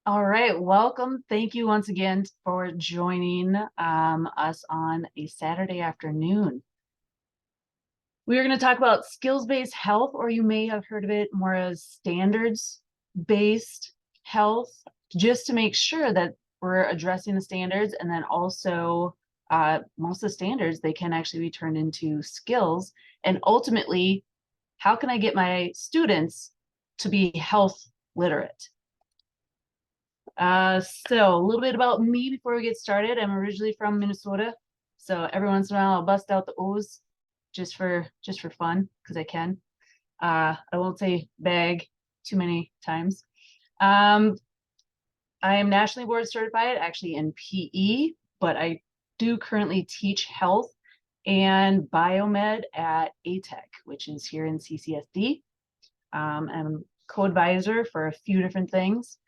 All right, welcome. Thank you once again for joining us on a Saturday afternoon. We are going to talk about skills-based health, or you may have heard of it more as standards-based health, just to make sure that we're addressing the standards, and then also most of the standards, they can actually be turned into skills. And ultimately, how can I get my students to be health literate? So a little bit about me before we get started. I'm originally from Minnesota, so every once in a while I'll bust out the O's just for fun because I can. I won't say bag too many times. Um, I am nationally board certified, actually in PE, but I do currently teach health and biomed at ATEC, which is here in CCSD. I'm co-advisor for a few different things.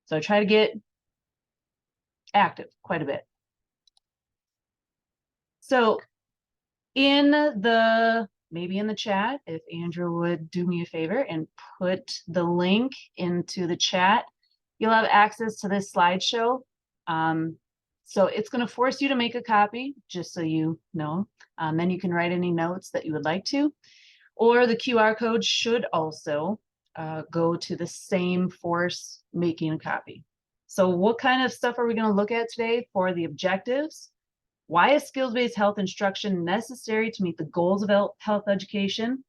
So I try to get active quite a bit. So maybe in the chat, if Andrew would do me a favor and put the link into the chat, you'll have access to this slideshow. So it's going to force you to make a copy, just so you know. Then you can write any notes that you would like to, or the QR code should also go to the same force making a copy. So what kind of stuff are we going to look at today for the objectives? Why is skills-based health instruction necessary to meet the goals of health education?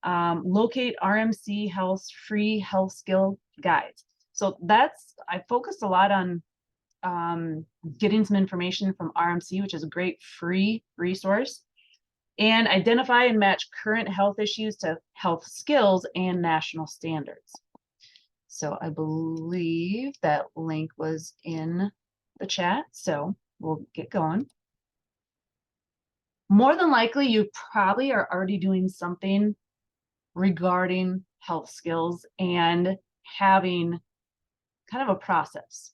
Locate RMC Health's free health skill guides. So I focused a lot on getting some information from RMC, which is a great free resource, and identify and match current health issues to health skills and national standards. So I believe that link was in the chat, so we'll get going. More than likely, you probably are already doing something regarding health skills and having kind of a process.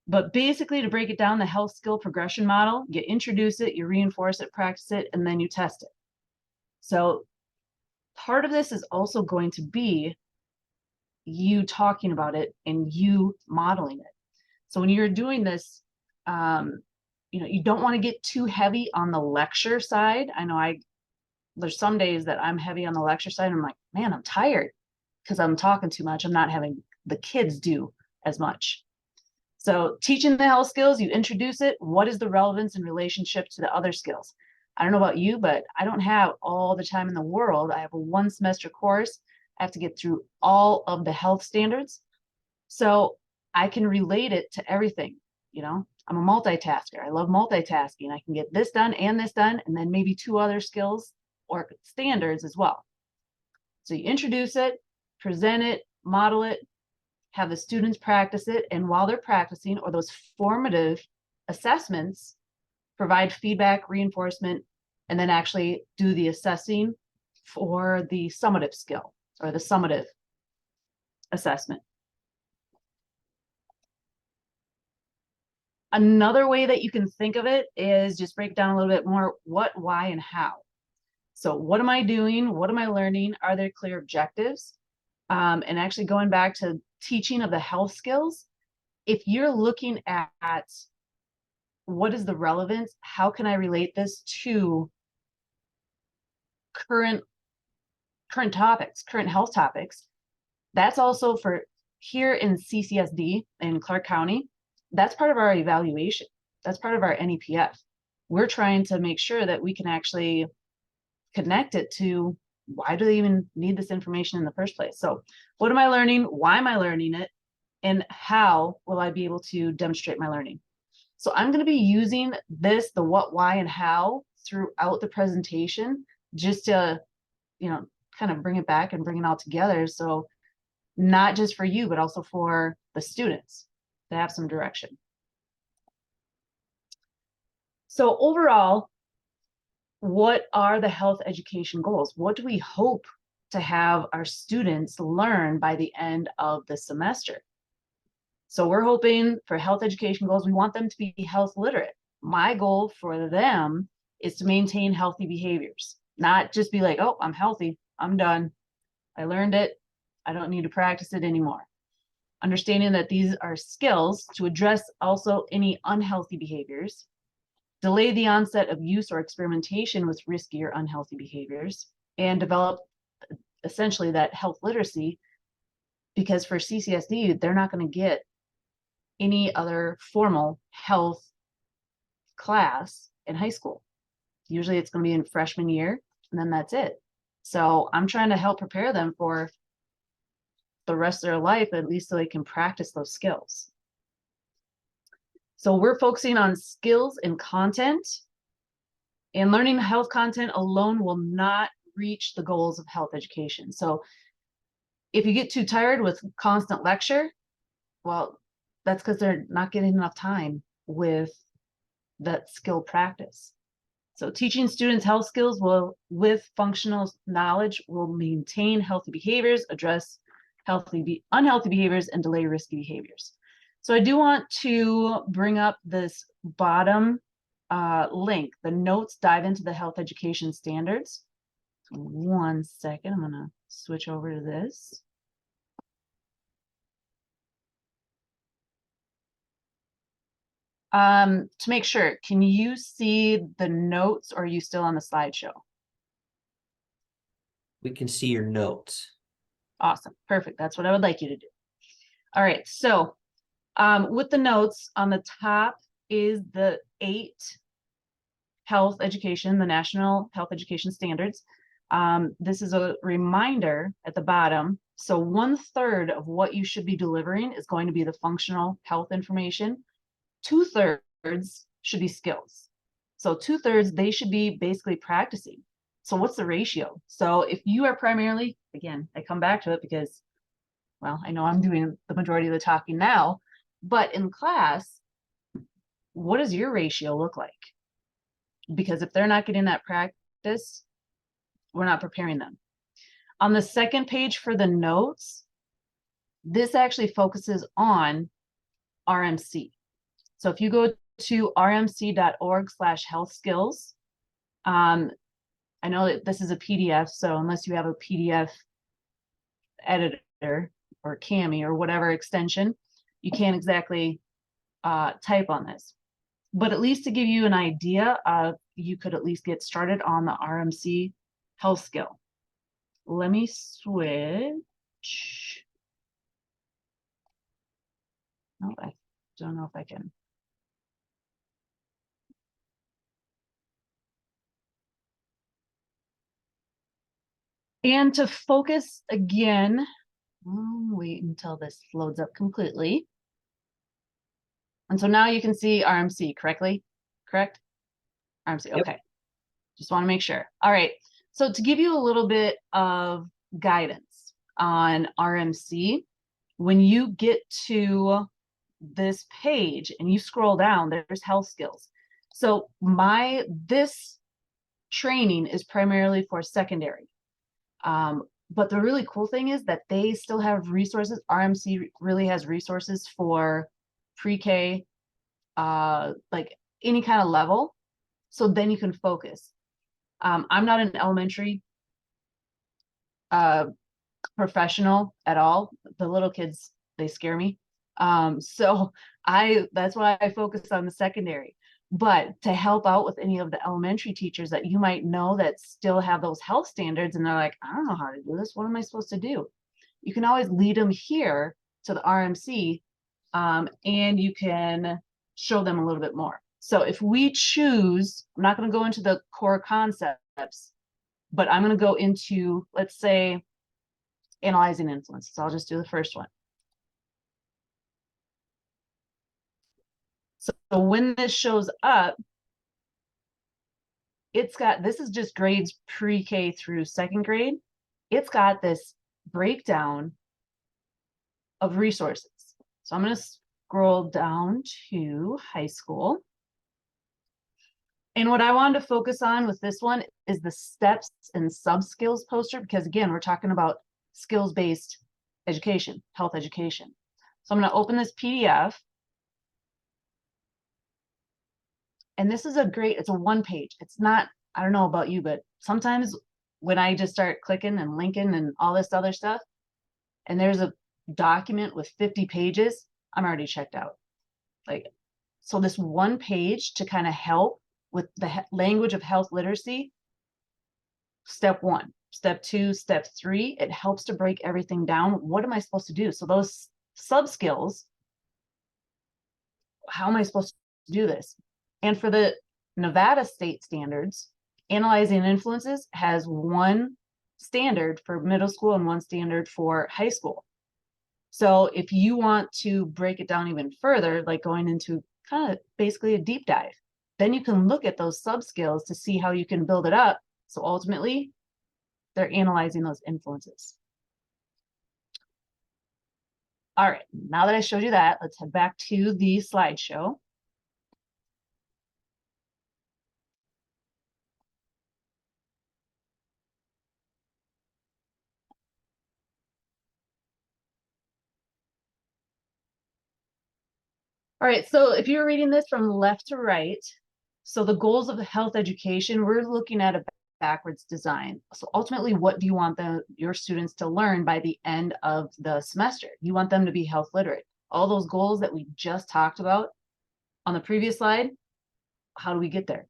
But basically, to break it down, the health skill progression model, you introduce it, you reinforce it, practice it, and then you test it. So part of this is also going to be you talking about it and you modeling it. So when you're doing this, you don't want to get too heavy on the lecture side. I know there's some days that I'm heavy on the lecture side. I'm like, man, I'm tired because I'm talking too much. I'm not having the kids do as much. So teaching the health skills, you introduce it. What is the relevance and relationship to the other skills? I don't know about you, but I don't have all the time in the world. I have a 1-semester course. I have to get through all of the health standards. So I can relate it to everything. I'm a multitasker. I love multitasking. I can get this done, and then maybe 2 other skills or standards as well. So you introduce it, present it, model it, have the students practice it, and while they're practicing, or those formative assessments, provide feedback, reinforcement, and then actually do the assessing for the summative skill or the summative assessment. Another way that you can think of it is just break down a little bit more what, why, and how. So what am I doing? What am I learning? Are there clear objectives? And actually going back to teaching of the health skills, if you're looking at what is the relevance, how can I relate this to current topics, current health topics, that's also for here in CCSD in Clark County, that's part of our evaluation. That's part of our NEPF. We're trying to make sure that we can actually connect it to why do they even need this information in the first place? So what am I learning? Why am I learning it? And how will I be able to demonstrate my learning? So I'm going to be using the what, why, and how throughout the presentation, just to, kind of bring it back and bring it all together. So not just for you, but also for the students to have some direction. So overall, what are the health education goals? What do we hope to have our students learn by the end of the semester? So we're hoping for health education goals, we want them to be health literate. My goal for them is to maintain healthy behaviors, not just be like, oh, I'm healthy, I'm done. I learned it. I don't need to practice it anymore. understanding that these are skills to address also any unhealthy behaviors, delay the onset of use or experimentation with risky or unhealthy behaviors, and develop essentially that health literacy, because for CCSD, they're not going to get any other formal health class in high school. Usually it's going to be in freshman year, and then that's it. So I'm trying to help prepare them for the rest of their life, at least so they can practice those skills. So we're focusing on skills and content, and learning health content alone will not reach the goals of health education. So if you get too tired with constant lecture, well, that's because they're not getting enough time with that skill practice. So teaching students health skills with functional knowledge will maintain healthy behaviors, address unhealthy behaviors, and delay risky behaviors. So I do want to bring up this bottom link. The notes dive into the health education standards. 1 second, I'm gonna switch over to this. To make sure, can you see the notes, or are you still on the slideshow? We can see your notes. Awesome, perfect. That's what I would like you to do. All right, so with the notes, on the top is the 8 health education, the National Health Education Standards. This is a reminder at the bottom. So 1/3 of what you should be delivering is going to be the functional health information. 2/3 should be skills. So 2/3, they should be basically practicing. So what's the ratio? So if you are primarily, again, I come back to it because, well, I know I'm doing the majority of the talking now, but in class, what does your ratio look like? Because if they're not getting that practice, we're not preparing them. On the second page for the notes, this actually focuses on RMC. So if you go to rmc.org/health skills, I know that this is a PDF, so unless you have a PDF editor or Cami or whatever extension, you can't exactly type on this. But at least to give you an idea of, you could at least get started on the RMC health skill. Let me switch. No, I don't know if I can. And to focus again, wait until this loads up completely. And so now you can see RMC correctly, correct? RMC, okay. Yep. Just want to make sure. All right, so to give you a little bit of guidance on RMC, when you get to this page and you scroll down, there's health skills. So this training is primarily for secondary. But the really cool thing is that they still have resources. RMC really has resources for pre-K, like any kind of level. So then you can focus. I'm not an elementary professional at all. The little kids, they scare me. So that's why I focus on the secondary. But to help out with any of the elementary teachers that you might know that still have those health standards and they're like, I don't know how to do this. What am I supposed to do? You can always lead them here to the RMC, and you can show them a little bit more. So if we choose, I'm not going to go into the core concepts, but I'm going to go into, let's say, analyzing influences. So I'll just do the first one. So when this shows up, this is just grades pre-K through 2nd grade. It's got this breakdown of resources. So I'm going to scroll down to high school. And what I wanted to focus on with this one is the steps and sub-skills poster, because again, we're talking about skills-based education, health education. So I'm going to open this PDF. And this is it's a 1-page. It's not, I don't know about you, but sometimes when I just start clicking and linking and all this other stuff, and there's document with 50 pages, I'm already checked out. Like, so this one page to kind of help with the language of health literacy, step one, step two, step three, it helps to break everything down. What am I supposed to do? So those sub skills, how am I supposed to do this? And for the Nevada state standards, analyzing influences has one standard for middle school and one standard for high school. So if you want to break it down even further, like going into kind of basically a deep dive, then you can look at those sub skills to see how you can build it up. So ultimately, they're analyzing those influences. All right, now that I showed you that, let's head back to the slideshow. All right, so if you're reading this from left to right, so the goals of the health education, we're looking at a backwards design. So ultimately, what do you want your students to learn by the end of the semester? You want them to be health literate. All those goals that we just talked about on the previous slide, how do we get there?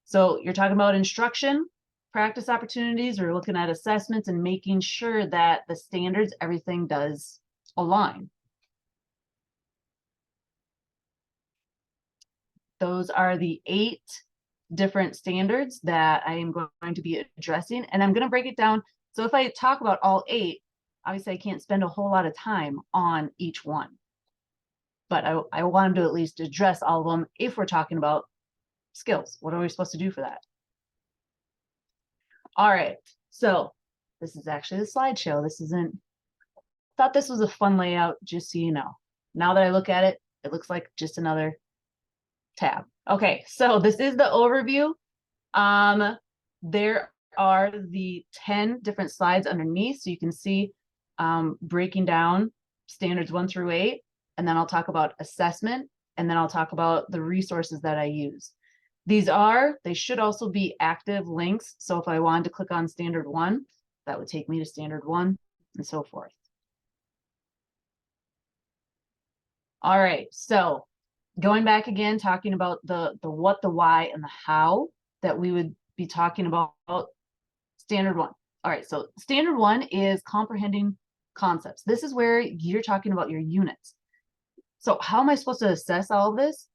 So you're talking about instruction, practice opportunities, we're looking at assessments and making sure that the standards, everything does align. Those are the 8 different standards that I am going to be addressing, and I'm going to break it down. So if I talk about all 8, obviously I can't spend a whole lot of time on each one, but I wanted to at least address all of them. If we're talking about skills, what are we supposed to do for that? All right, so this is actually the slideshow. This isn't, thought this was a fun layout, just so you know. Now that I look at it, it looks like just another tab. Okay, so this is the overview. There are the 10 different slides underneath, so you can see breaking down standards 1 through 8, and then I'll talk about assessment, and then I'll talk about the resources that I use. They should also be active links, so if I wanted to click on standard 1, that would take me to standard 1, and so forth. All right, so going back again, talking about the what, the why, and the how that we would be talking about standard 1. All right, so standard 1 is comprehending concepts. This is where you're talking about your units. So how am I supposed to assess all of this?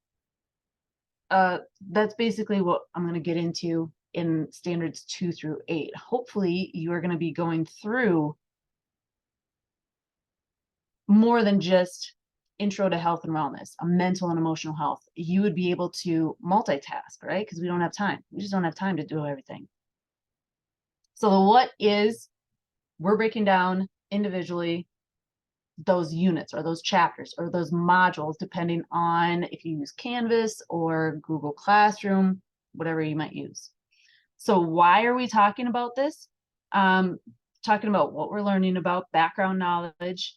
That's basically what I'm going to get into in standards 2 through 8. Hopefully you are going to be going through more than just intro to health and wellness, a mental and emotional health. You would be able to multitask, right? Because we don't have time. We just don't have time to do everything. So the what is, we're breaking down individually those units or those chapters or those modules, depending on if you use Canvas or Google Classroom, whatever you might use. So why are we talking about this? Talking about what we're learning about, background knowledge.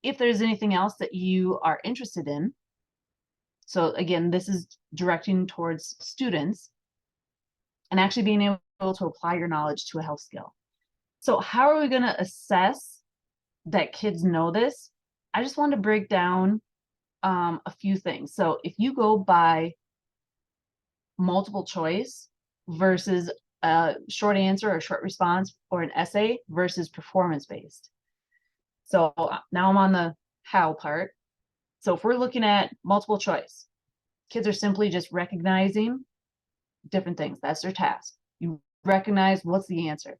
If there's anything else that you are interested in. So again, this is directing towards students and actually being able to apply your knowledge to a health skill. So how are we going to assess that kids know this? I just want to break down a few things. So if you go by multiple choice versus a short answer or a short response or an essay versus performance-based. So now I'm on the how part. So if we're looking at multiple choice, kids are simply just recognizing different things. That's their task. You recognize what's the answer.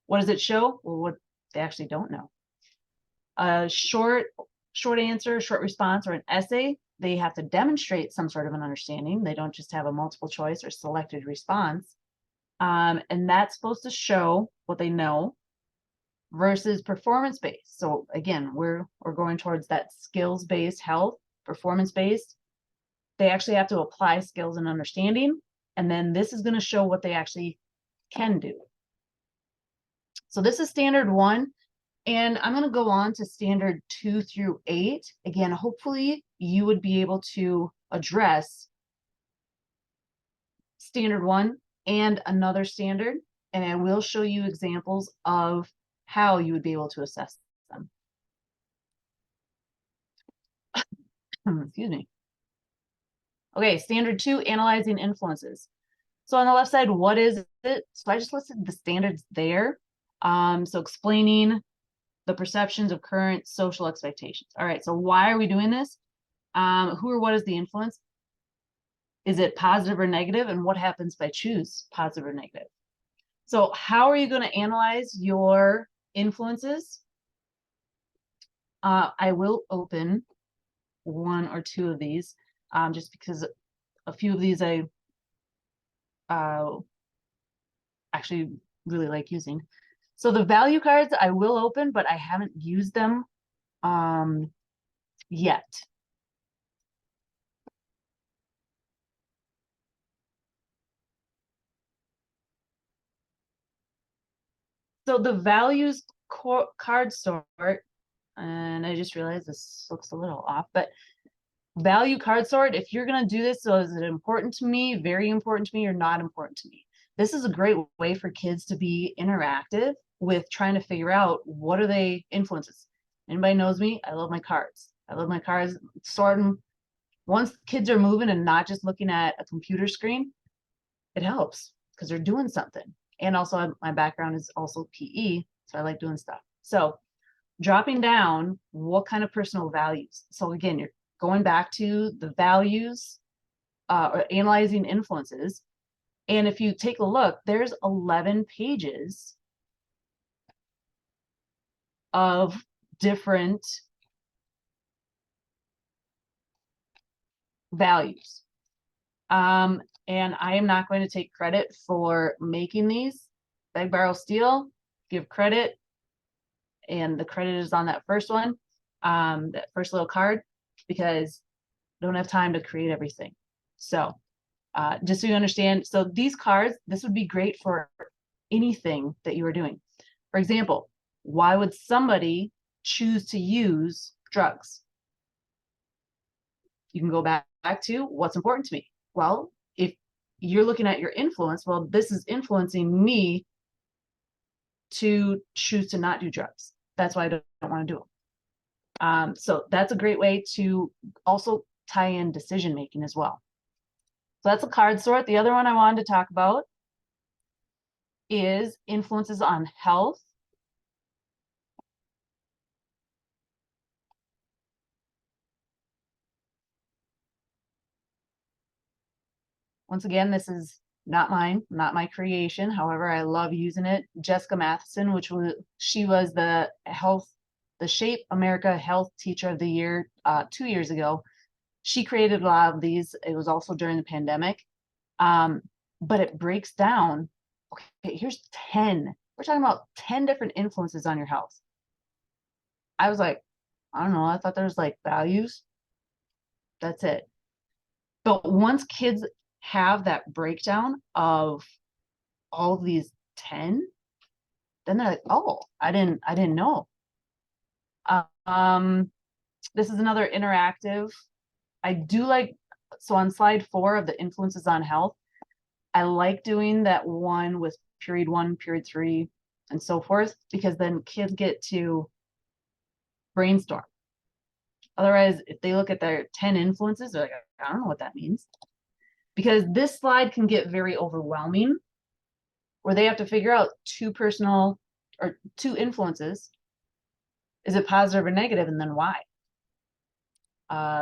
What does it show? Well, what they actually don't know. A short answer, short response, or an essay, they have to demonstrate some sort of an understanding. They don't just have a multiple choice or selected response. And that's supposed to show what they know versus performance-based. So again, we're going towards that skills-based health, performance-based. They actually have to apply skills and understanding, and then this is going to show what they actually can do. So this is standard 1, and I'm going to go on to standard 2 through 8. Again, hopefully you would be able to address standard 1 and another standard, and I will show you examples of how you would be able to assess them. Excuse me. Okay, standard 2, analyzing influences. So on the left side, what is it? So I just listed the standards there. So explaining the perceptions of current social expectations. All right, so why are we doing this? Who or what is the influence? Is it positive or negative? And what happens if I choose positive or negative? So how are you going to analyze your influences? I will open one or two of these just because a few of these I actually really like using. So the value cards I will open, but I haven't used them yet. So the values card sort, and I just realized this looks a little off, but value card sort, if you're going to do this, so is it important to me, very important to me, or not important to me? This is a great way for kids to be interactive with trying to figure out what are they influences. Anybody knows me, I love my cards. I love my cards. Sorting, once kids are moving and not just looking at a computer screen, it helps because they're doing something. And also my background is also PE, so I like doing stuff. So dropping down, what kind of personal values? So again, you're going back to the values or analyzing influences. And if you take a look, there's 11 pages of different values. And I am not going to take credit for making these. Beg, borrow, steal, give credit. And the credit is on that first one, that first little card, because I don't have time to create everything. So just so you understand, so these cards, this would be great for anything that you are doing. For example, why would somebody choose to use drugs? You can go back to what's important to me. Well, if you're looking at your influence, well, this is influencing me to choose to not do drugs. That's why I don't want to do them. So that's a great way to also tie in decision making as well. So that's a card sort. The other one I wanted to talk about is influences on health. Once again, this is not mine, not my creation. However, I love using it. Jessica Matheson, she was the Shape America Health Teacher of the Year 2 years ago. She created a lot of these. It was also during the pandemic. But it breaks down. Okay, here's 10. We're talking about 10 different influences on your health. I was like, I don't know. I thought there was like values. That's it. But once kids have that breakdown of all of these 10, then they're like, oh, I didn't know. This is another interactive. I do like, so on slide 4 of the influences on health, I like doing that one with period 1, period 3, and so forth, because then kids get to brainstorm. Otherwise, if they look at their 10 influences, they're like, I don't know what that means. Because this slide can get very overwhelming, where they have to figure out two influences. Is it positive or negative, and then why?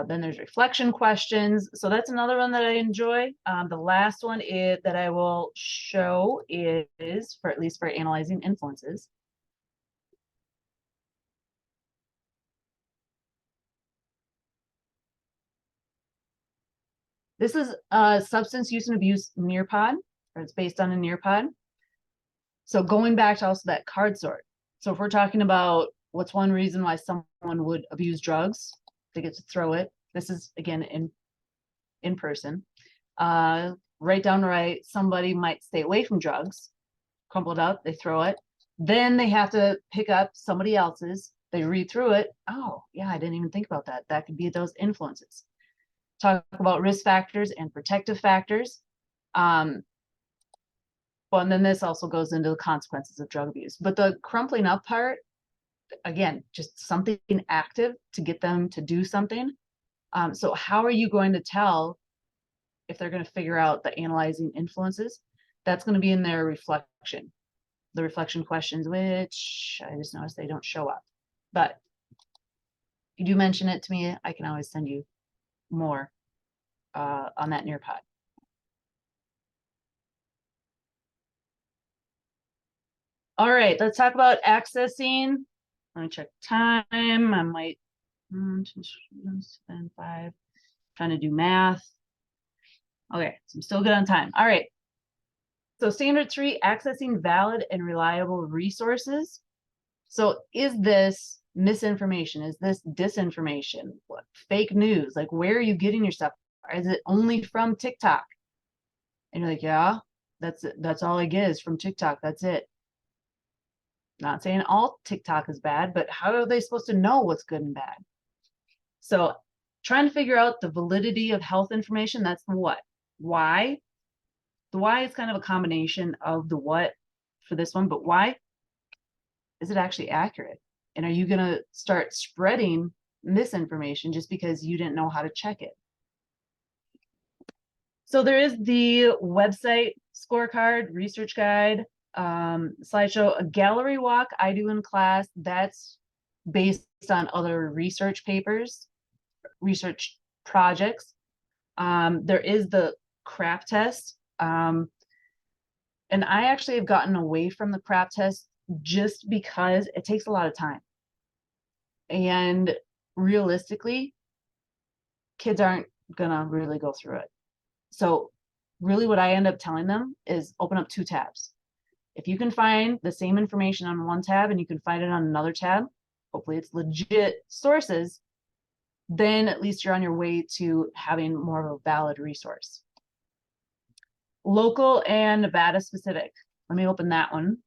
Then there's reflection questions. So that's another one that I enjoy. The last one that I will show is for, at least for analyzing influences. This is a substance use and abuse Nearpod, or it's based on a Nearpod. So going back to also that card sort. So if we're talking about what's one reason why someone would abuse drugs, they get to throw it. This is again in person. Right down to right, somebody might stay away from drugs, crumple it up, they throw it. Then they have to pick up somebody else's, they read through it. Oh, yeah, I didn't even think about that. That could be those influences. Talk about risk factors and protective factors. Well, and then this also goes into the consequences of drug abuse. But the crumpling up part, again, just something active to get them to do something. So how are you going to tell if they're going to figure out the analyzing influences? That's going to be in their reflection, the reflection questions, which I just noticed they don't show up. But if you do mention it to me, I can always send you more on that Nearpod. All right, let's talk about accessing. Let me check time. I might 5 trying to do math. Okay, so I'm still good on time. All right. So standard 3, accessing valid and reliable resources. So is this misinformation? Is this disinformation? What, fake news? Like, where are you getting your stuff? Is it only from TikTok? And you're like, yeah, that's all I get is from TikTok. That's it. Not saying all TikTok is bad, but how are they supposed to know what's good and bad? So trying to figure out the validity of health information, that's the what. Why? The why is kind of a combination of the what for this one, but why? Is it actually accurate? And are you going to start spreading misinformation just because you didn't know how to check it? So there is the website scorecard, research guide, slideshow, a gallery walk I do in class. That's based on other research papers, research projects. There is the CRAP test. And I actually have gotten away from the CRAP test just because it takes a lot of time. And realistically, kids aren't gonna really go through it. So really what I end up telling them is open up 2 tabs. If you can find the same information on one tab and you can find it on another tab, hopefully it's legit sources, then at least you're on your way to having more of a valid resource. Local and Nevada specific. Let me open that one.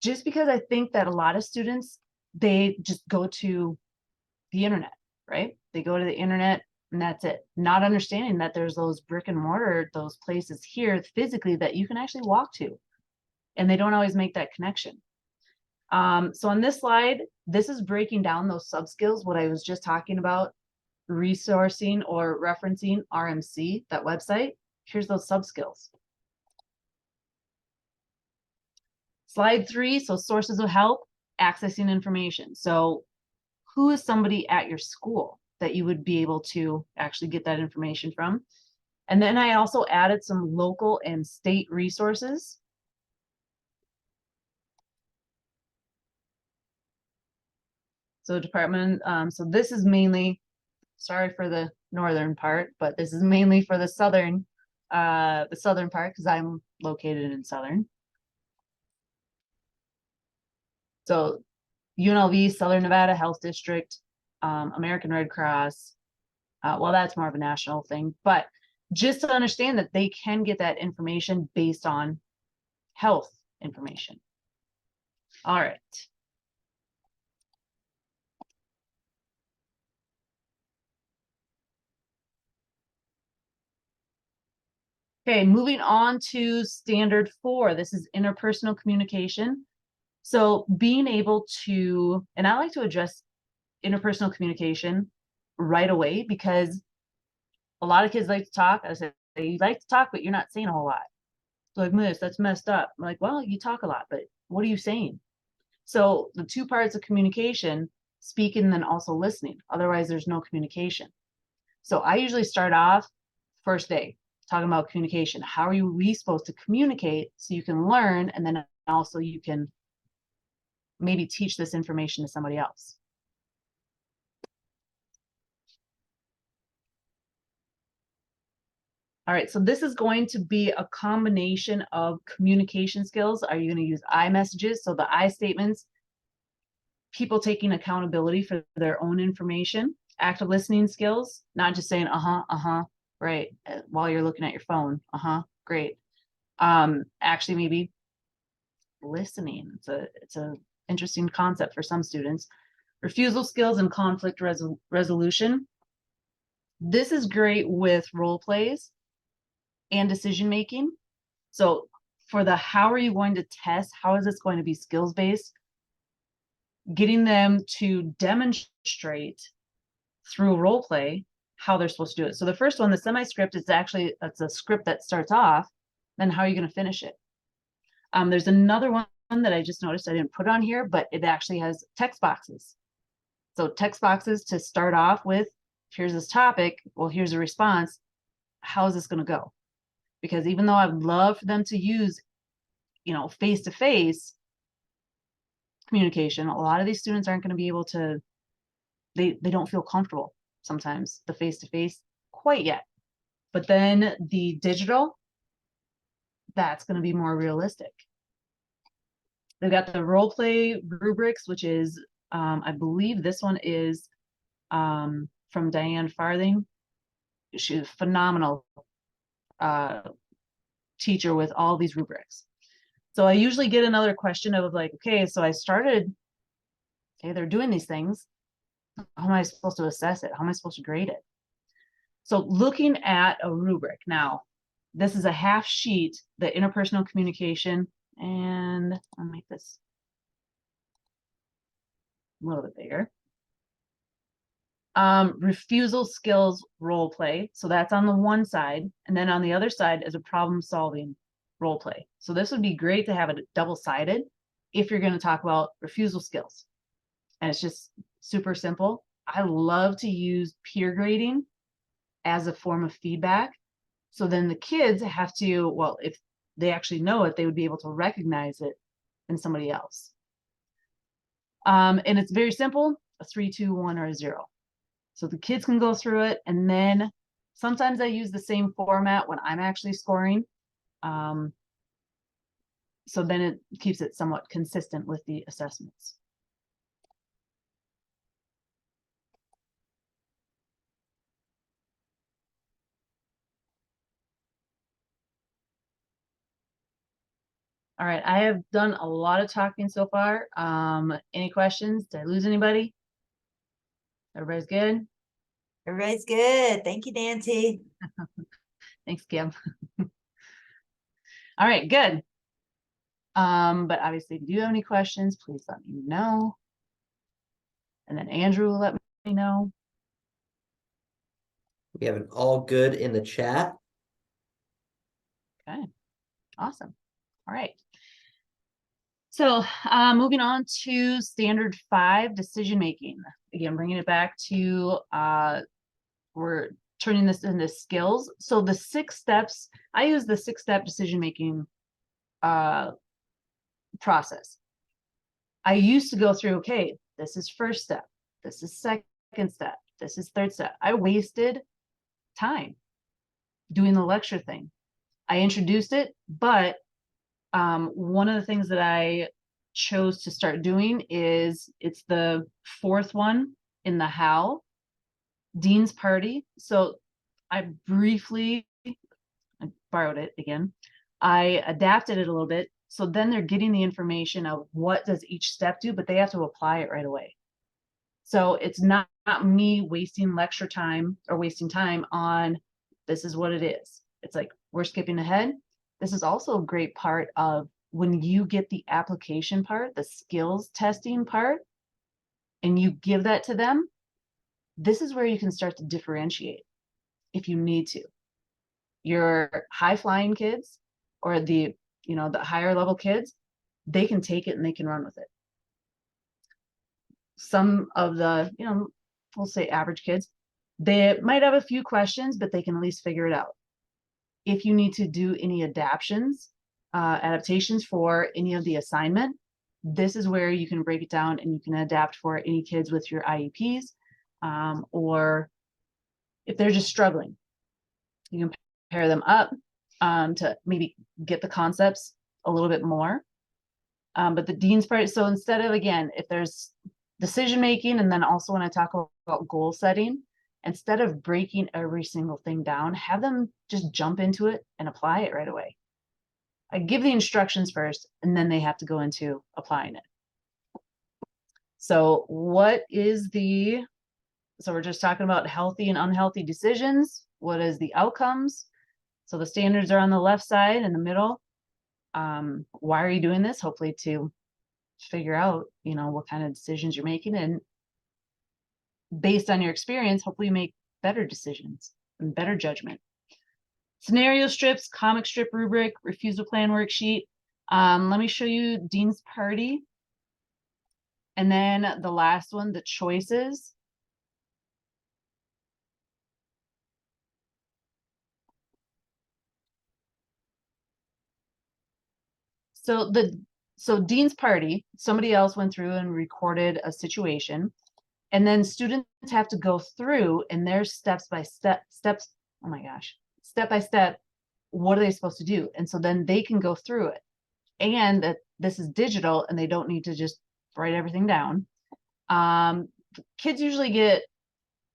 Just because I think that a lot of students, they just go to the internet, right? They go to the internet and that's it. Not understanding that there's those brick and mortar, those places here physically that you can actually walk to. And they don't always make that connection. So on this slide, this is breaking down those sub skills, what I was just talking about, resourcing or referencing RMC, that website. Here's those sub skills. Slide 3, so sources of help, accessing information. So who is somebody at your school that you would be able to actually get that information from? And then I also added some local and state resources. So department, so this is mainly, sorry for the northern part, but this is mainly for the southern part because I'm located in southern. So UNLV, Southern Nevada Health District, American Red Cross. Well, that's more of a national thing, but just to understand that they can get that information based on health information. All right. Okay, moving on to standard 4. This is interpersonal communication. So being able to, and I like to address interpersonal communication right away because a lot of kids like to talk. I say, you like to talk, but you're not saying a whole lot. Like, Miss, that's messed up. I'm like, well, you talk a lot, but what are you saying? So the 2 parts of communication, speaking and then also listening. Otherwise, there's no communication. So I usually start off first day talking about communication. How are we supposed to communicate so you can learn, and then also you can maybe teach this information to somebody else. All right, so this is going to be a combination of communication skills. Are you going to use I messages? So the I statements, people taking accountability for their own information, active listening skills, not just saying, right, while you're looking at your phone, great. Actually maybe listening. It's a interesting concept for some students. Refusal skills and conflict resolution. This is great with role plays and decision making. So for the how are you going to test, how is this going to be skills based, getting them to demonstrate through role play how they're supposed to do it. So the first one, the semi-script, is actually, it's a script that starts off, then how are you going to finish it? There's another one that I just noticed I didn't put on here, but it actually has text boxes. So text boxes to start off with, here's this topic, well, here's a response. How is this going to go? Because even though I'd love for them to use, face-to-face communication, a lot of these students aren't going to be able to, they don't feel comfortable sometimes, the face-to-face quite yet. But then the digital, that's going to be more realistic. They've got the role play rubrics, which is, I believe this one is from Diane Farthing. She's a phenomenal teacher with all these rubrics. So I usually get another question of like, okay, so I started, okay, they're doing these things. How am I supposed to assess it? How am I supposed to grade it? So looking at a rubric now, this is a half sheet, the interpersonal communication, and I'll make this a little bit bigger. Refusal skills role play. So that's on the one side. And then on the other side is a problem solving role play. So this would be great to have it double-sided if you're going to talk about refusal skills. And it's just super simple. I love to use peer grading as a form of feedback. So then the kids have to, well, if they actually know it, they would be able to recognize it in somebody else. And it's very simple, a 3, 2, 1, or a 0. So the kids can go through it, and then sometimes I use the same format when I'm actually scoring. So then it keeps it somewhat consistent with the assessments. All right, I have done a lot of talking so far. Any questions? Did I lose anybody? Everybody's good? Everybody's good. Thank you, Nancy. Thanks, Kim. All right, good. But obviously, if you do have any questions, please let me know. And then Andrew will let me know. We have an all good in the chat. Okay, awesome. All right. So moving on to standard 5, decision making. Again, bringing it back to, we're turning this into skills. So the 6 steps, I use the 6-step decision making process. I used to go through, okay, this is first step, this is second step, this is third step. I wasted time doing the lecture thing. I introduced it, but one of the things that I chose to start doing is, it's the 4th one in the how, Dean's Party. So I briefly, I borrowed it again. I adapted it a little bit. So then they're getting the information of what does each step do, but they have to apply it right away. So it's not me wasting lecture time or wasting time on this is what it is. It's like, we're skipping ahead. This is also a great part of when you get the application part, the skills testing part, and you give that to them. This is where you can start to differentiate if you need to. Your high flying kids or the higher level kids, they can take it and they can run with it. Some of the, we'll say average kids, they might have a few questions, but they can at least figure it out. If you need to do any adaptations for any of the assignment, this is where you can break it down and you can adapt for any kids with your IEPs, or if they're just struggling, you can pair them up to maybe get the concepts a little bit more. But the Dean's Party, so instead of, again, if there's decision making, and then also when I talk about goal setting, instead of breaking every single thing down, have them just jump into it and apply it right away. I give the instructions first, and then they have to go into applying it. So what is so we're just talking about healthy and unhealthy decisions. What is the outcomes? So the standards are on the left side in the middle. Why are you doing this? Hopefully to figure out, what kind of decisions you're making, and based on your experience, hopefully you make better decisions and better judgment. Scenario strips, comic strip rubric, refusal plan worksheet. Let me show you Dean's Party. And then the last one, the choices. So Dean's Party, somebody else went through and recorded a situation, and then students have to go through, and there's step by step, what are they supposed to do? And so then they can go through it. And that this is digital and they don't need to just write everything down. Kids usually get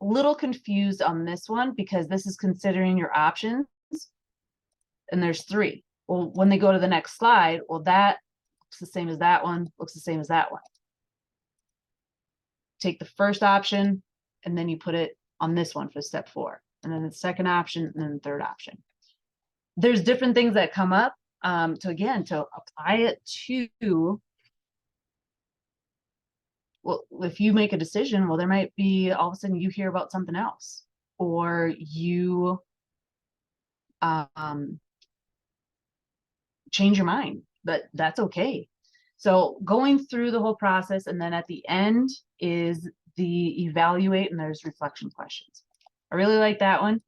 a little confused on this one because this is considering your options, and there's 3. Well, when they go to the next slide, well, that looks the same as that one, looks the same as that one. Take the first option and then you put it on this one for step 4, and then the second option, and then the third option. There's different things that come up to apply it to, well, if you make a decision, well, there might be all of a sudden you hear about something else, or you change your mind, but that's okay. So going through the whole process, and then at the end is the evaluate, and there's reflection questions. I really like that one.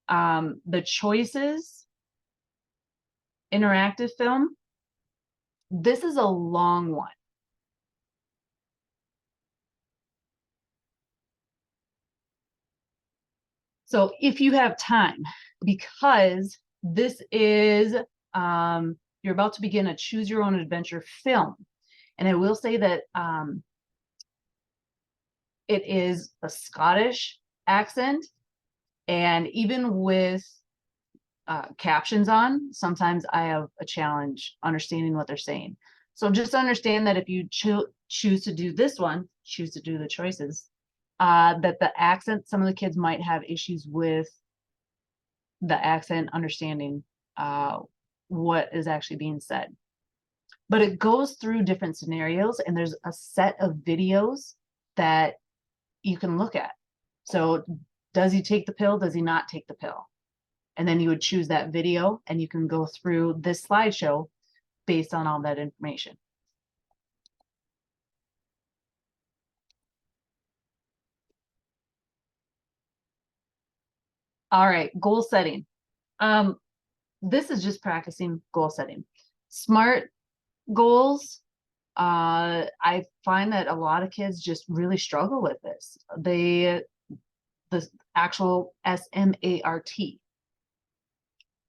The choices interactive film, this is a long one. So if you have time, because this is, you're about to begin a choose your own adventure film. And I will say that it is a Scottish accent, and even with captions on, sometimes I have a challenge understanding what they're saying. So just understand that if you choose to do this one, choose to do the choices, that the accent, some of the kids might have issues with the accent understanding what is actually being said. But it goes through different scenarios, and there's a set of videos that you can look at. So does he take the pill? Does he not take the pill? And then you would choose that video, and you can go through this slideshow based on all that information. All right, goal setting. This is just practicing goal setting. SMART goals. I find that a lot of kids just really struggle with this. The actual SMART.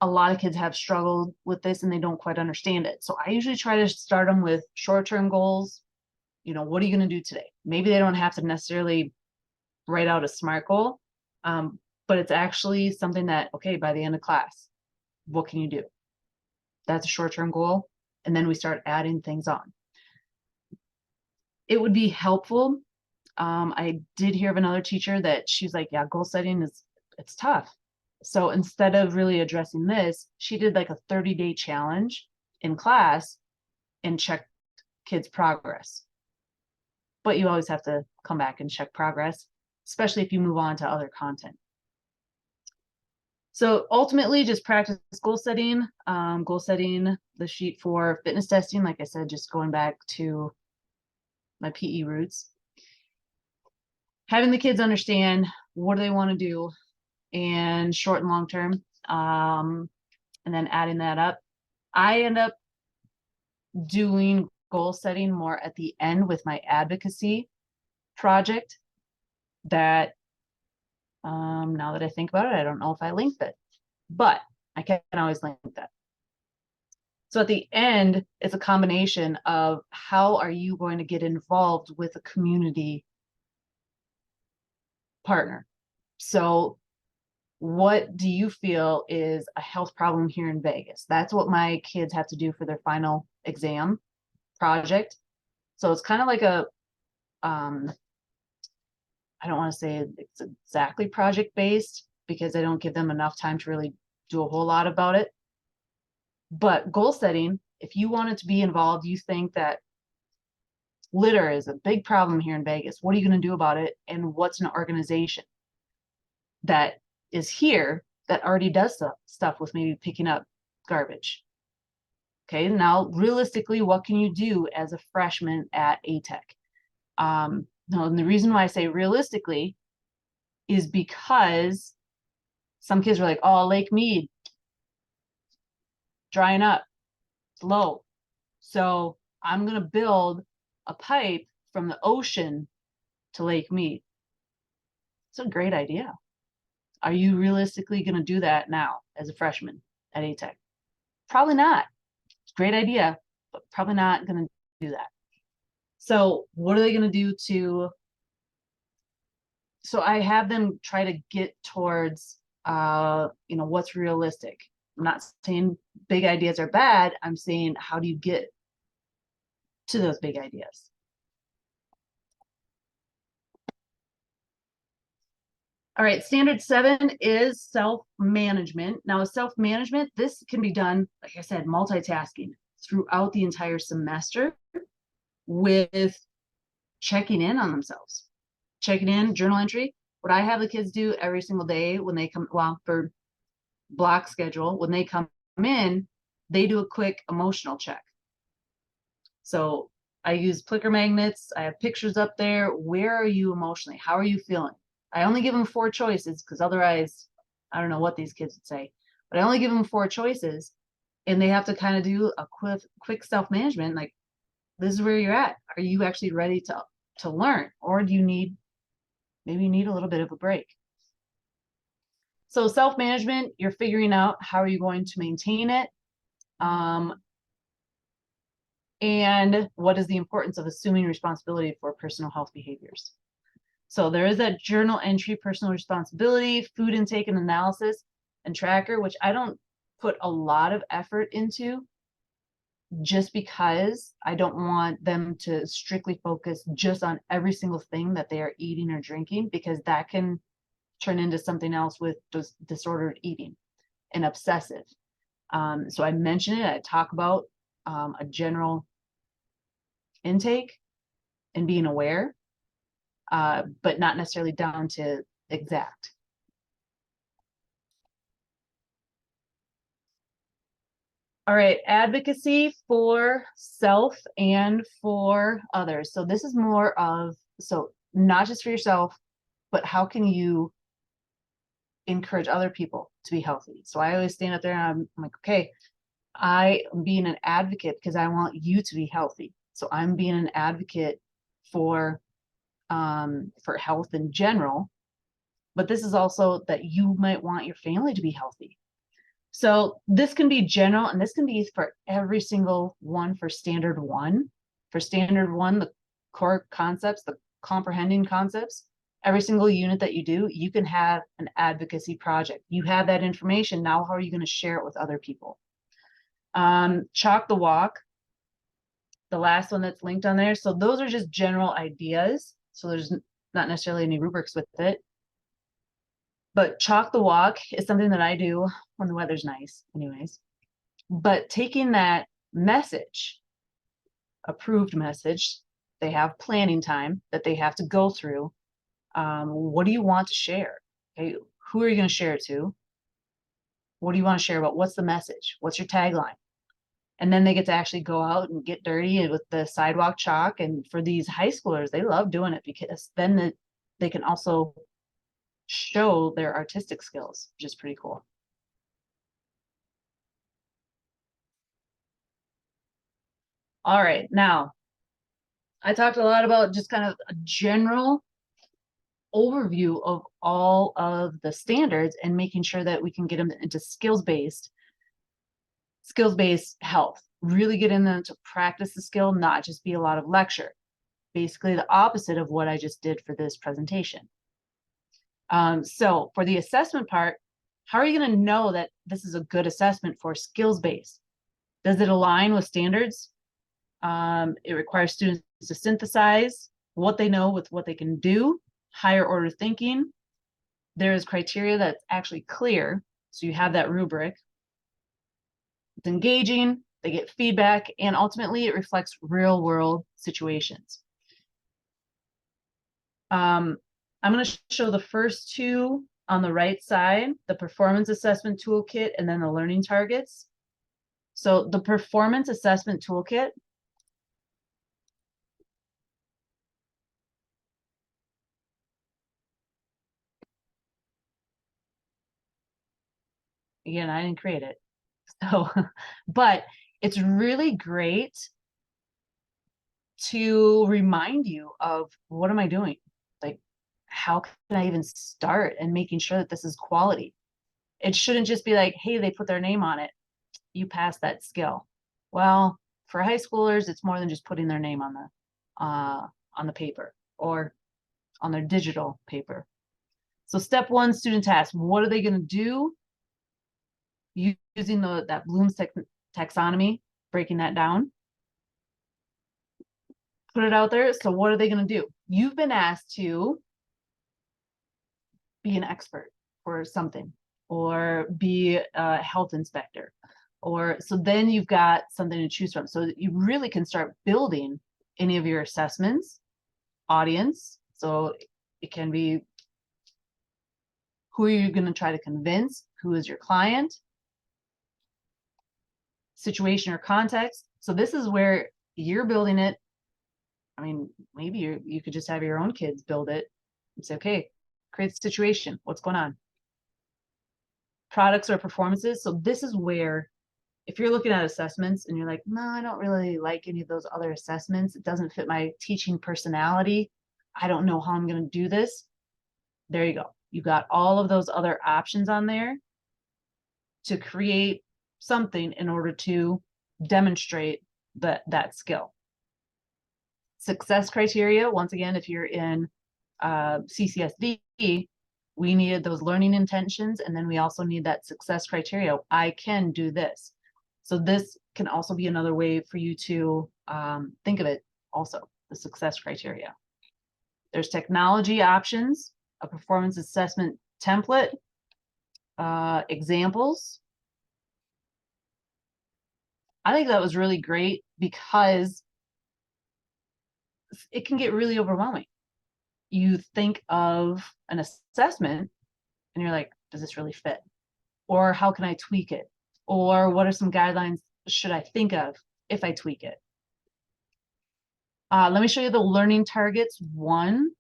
A lot of kids have struggled with this and they don't quite understand it. So I usually try to start them with short-term goals. What are you going to do today? Maybe they don't have to necessarily write out a SMART goal, but it's actually something that, okay, by the end of class, what can you do? That's a short-term goal. And then we start adding things on. It would be helpful. I did hear of another teacher that she's like, yeah, goal setting it's tough. So instead of really addressing this, she did like a 30-day challenge in class and checked kids' progress. But you always have to come back and check progress, especially if you move on to other content. So ultimately, just practice goal setting, the sheet for fitness testing. Like I said, just going back to my PE roots. Having the kids understand what do they want to do in short and long term, and then adding that up. I end up doing goal setting more at the end with my advocacy project that, now that I think about it, I don't know if I linked it, but I can always link that. So at the end, it's a combination of how are you going to get involved with a community partner. So what do you feel is a health problem here in Vegas? That's what my kids have to do for their final exam project. So it's kind of like a, I don't want to say it's exactly project based because I don't give them enough time to really do a whole lot about it. But goal setting If you wanted to be involved, you think that litter is a big problem here in Vegas. What are you going to do about it? And what's an organization that is here that already does stuff with maybe picking up garbage? Okay, now realistically, what can you do as a freshman at ATEC? No, and the reason why I say realistically is because some kids are like, oh, Lake Mead, drying up, it's low. So I'm going to build a pipe from the ocean to Lake Mead. It's a great idea. Are you realistically going to do that now as a freshman at ATEC? Probably not. It's a great idea, but probably not going to do that. So what are they going to do to, so I have them try to get towards, what's realistic. I'm not saying big ideas are bad. I'm saying, how do you get to those big ideas? All right, standard 7 is self-management. Now, with self-management, this can be done, like I said, multitasking throughout the entire semester with checking in on themselves. Checking in, journal entry. What I have the kids do every single day when they come, well, for block schedule, when they come in, they do a quick emotional check. So I use clicker magnets. I have pictures up there. Where are you emotionally? How are you feeling? I only give them 4 choices because otherwise, I don't know what these kids would say, but I only give them 4 choices and they have to kind of do a quick self-management. Like, this is where you're at. Are you actually ready to learn? Or do you maybe need a little bit of a break? So self-management, you're figuring out how are you going to maintain it? And what is the importance of assuming responsibility for personal health behaviors? So there is that journal entry, personal responsibility, food intake and analysis, and tracker, which I don't put a lot of effort into just because I don't want them to strictly focus just on every single thing that they are eating or drinking, because that can turn into something else with disordered eating and obsessive. So I mention it, I talk about a general intake and being aware, but not necessarily down to exact. All right, advocacy for self and for others. So this is more of, so not just for yourself, but how can you encourage other people to be healthy? So I always stand up there and I'm like, okay, I am being an advocate because I want you to be healthy. So I'm being an advocate for health in general, but this is also that you might want your family to be healthy. So this can be general, and this can be for every single one for standard 1. For standard 1, the core concepts, the comprehending concepts, every single unit that you do, you can have an advocacy project. You have that information. Now, how are you going to share it with other people? Chalk the walk, the last one that's linked on there. So those are just general ideas. So there's not necessarily any rubrics with it. But chalk the walk is something that I do when the weather's nice, anyways. But taking that message, approved message, they have planning time that they have to go through. What do you want to share? Okay, who are you going to share it to? What do you want to share about? What's the message? What's your tagline? And then they get to actually go out and get dirty with the sidewalk chalk. And for these high schoolers, they love doing it because then they can also show their artistic skills, which is pretty cool. All right, now I talked a lot about just kind of a general overview of all of the standards and making sure that we can get them into skills-based health, really get in them to practice the skill, not just be a lot of lecture. Basically the opposite of what I just did for this presentation. So for the assessment part, how are you going to know that this is a good assessment for skills-based? Does it align with standards? It requires students to synthesize what they know with what they can do, higher order thinking. There is criteria that's actually clear. So you have that rubric. It's engaging, they get feedback, and ultimately it reflects real world situations. I'm going to show the first two on the right side, the performance assessment toolkit and then the learning targets. So the performance assessment toolkit, again, I didn't create it. So, but it's really great to remind you of what am I doing? Like, how can I even start and making sure that this is quality? It shouldn't just be like, hey, they put their name on it. You pass that skill. Well, for high schoolers, it's more than just putting their name on the paper or on their digital paper. So step one, student task. What are they going to do? Using that Bloom's taxonomy, breaking that down. Put it out there. So what are they going to do? You've been asked to be an expert for something or be a health inspector. Or so then you've got something to choose from. So that you really can start building any of your assessments, audience. So it can be who are you going to try to convince? Who is your client? Situation or context. So this is where you're building it. I mean, maybe you could just have your own kids build it and say, okay, create the situation. What's going on? Products or performances. So this is where, if you're looking at assessments and you're like, no, I don't really like any of those other assessments. It doesn't fit my teaching personality. I don't know how I'm going to do this. There you go. You got all of those other options on there to create something in order to demonstrate that skill. Success criteria, once again, if you're in CCSD, we needed those learning intentions, and then we also need that success criteria. I can do this. So this can also be another way for you to think of it also, the success criteria. There's technology options, a performance assessment template, examples. I think that was really great because it can get really overwhelming. You think of an assessment and you're like, does this really fit? Or how can I tweak it? Or what are some guidelines should I think of if I tweak it? Let me show you the learning targets one.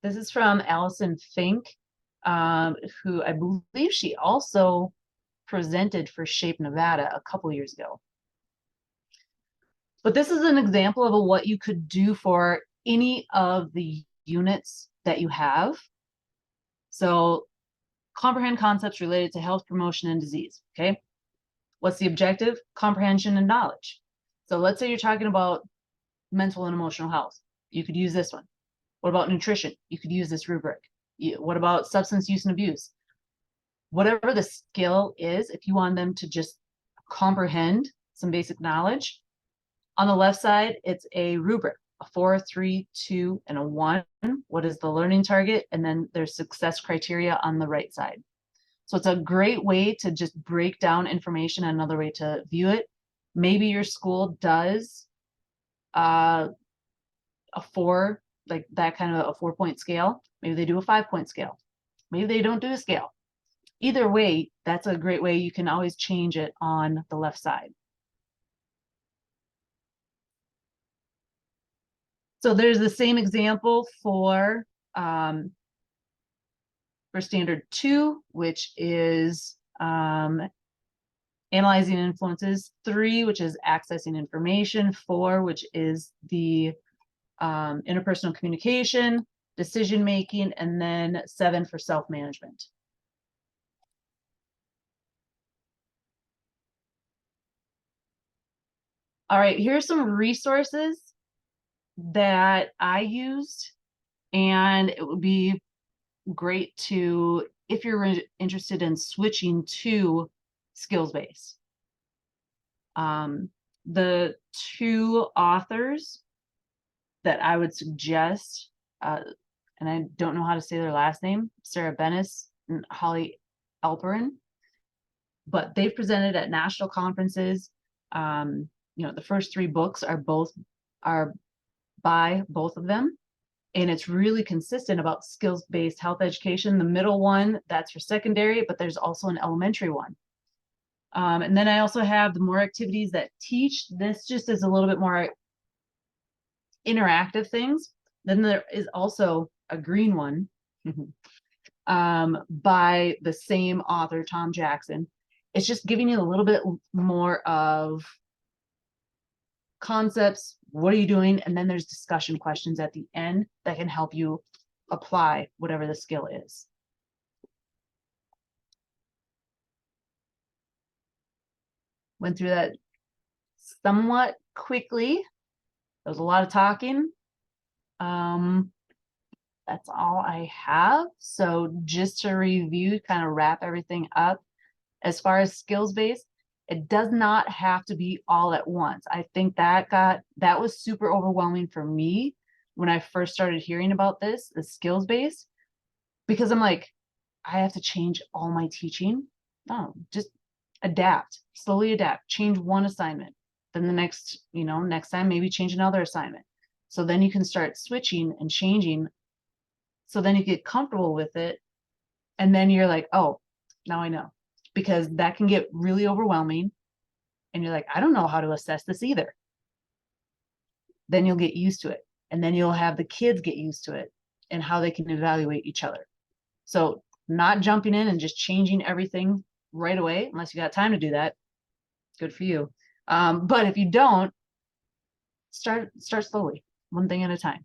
This is from Allison Fink, who I believe she also presented for Shape Nevada a couple years ago. But this is an example of what you could do for any of the units that you have. So comprehend concepts related to health promotion and disease, okay? What's the objective? Comprehension and knowledge. So let's say you're talking about mental and emotional health. You could use this one. What about nutrition? You could use this rubric. What about substance use and abuse? Whatever the skill is, if you want them to just comprehend some basic knowledge, on the left side, it's a rubric, a 4, 3, 2, and a 1. What is the learning target? And then there's success criteria on the right side. So it's a great way to just break down information, another way to view it. Maybe your school does a 4, like that kind of a 4-point scale. Maybe they do a 5-point scale. Maybe they don't do a scale. Either way, that's a great way. You can always change it on the left side. So there's the same example for standard 2, which is analyzing influences, 3, which is accessing information, 4, which is the interpersonal communication, decision making, and then 7 for self-management. All right, here's some resources that I used, and it would be great to, if you're interested in switching to skills-based. The 2 authors that I would suggest, and I don't know how to say their last name, Sarah Bennis and Holly Alperin. but they've presented at national conferences. The first 3 books are by both of them. And it's really consistent about skills-based health education. The middle one, that's for secondary, but there's also an elementary one. And then I also have the more activities that teach. This just is a little bit more interactive things. Then there is also a green one by the same author, Tom Jackson. It's just giving you a little bit more of concepts. What are you doing? And then there's discussion questions at the end that can help you apply whatever the skill is. Went through that somewhat quickly. There was a lot of talking. That's all I have. So just to review, kind of wrap everything up, as far as skills-based, it does not have to be all at once. I think that was super overwhelming for me when I first started hearing about this, the skills-based, because I'm like, I have to change all my teaching. No, just adapt, slowly adapt, change one assignment. Then the next time, maybe change another assignment. So then you can start switching and changing. So then you get comfortable with it. And then you're like, oh, now I know. Because that can get really overwhelming. And you're like, I don't know how to assess this either. Then you'll get used to it. And then you'll have the kids get used to it and how they can evaluate each other. So not jumping in and just changing everything right away, unless you got time to do that. Good for you. But if you don't, start slowly, one thing at a time.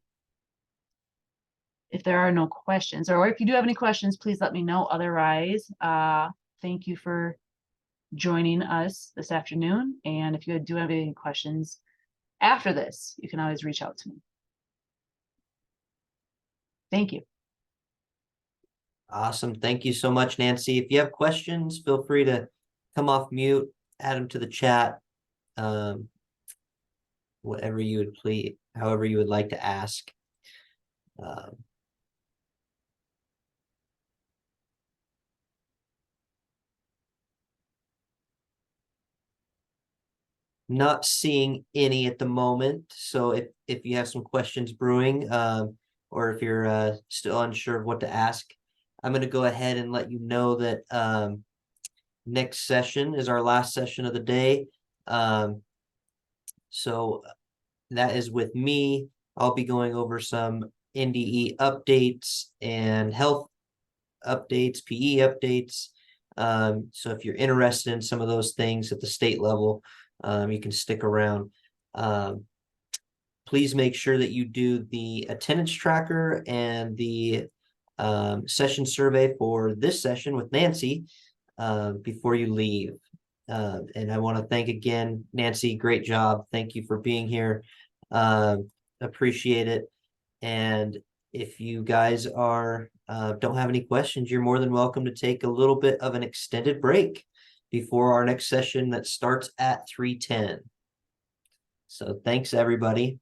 If there are no questions, or if you do have any questions, please let me know. Otherwise, thank you for joining us this afternoon. And if you do have any questions after this, you can always reach out to me. Thank you. Awesome. Thank you so much, Nancy. If you have questions, feel free to come off mute, add them to the chat. Whatever you would please, however you would like to ask. Not seeing any at the moment. So if you have some questions brewing, or if you're still unsure of what to ask, I'm going to go ahead and let you know that next session is our last session of the day. So that is with me. I'll be going over some NDE updates and health updates, PE updates. So if you're interested in some of those things at the state level, you can stick around. Please make sure that you do the attendance tracker and the session survey for this session with Nancy before you leave. And I want to thank again, Nancy, great job. Thank you for being here. Appreciate it. And if you guys don't have any questions, you're more than welcome to take a little bit of an extended break before our next session that starts at 3:10. So thanks, everybody.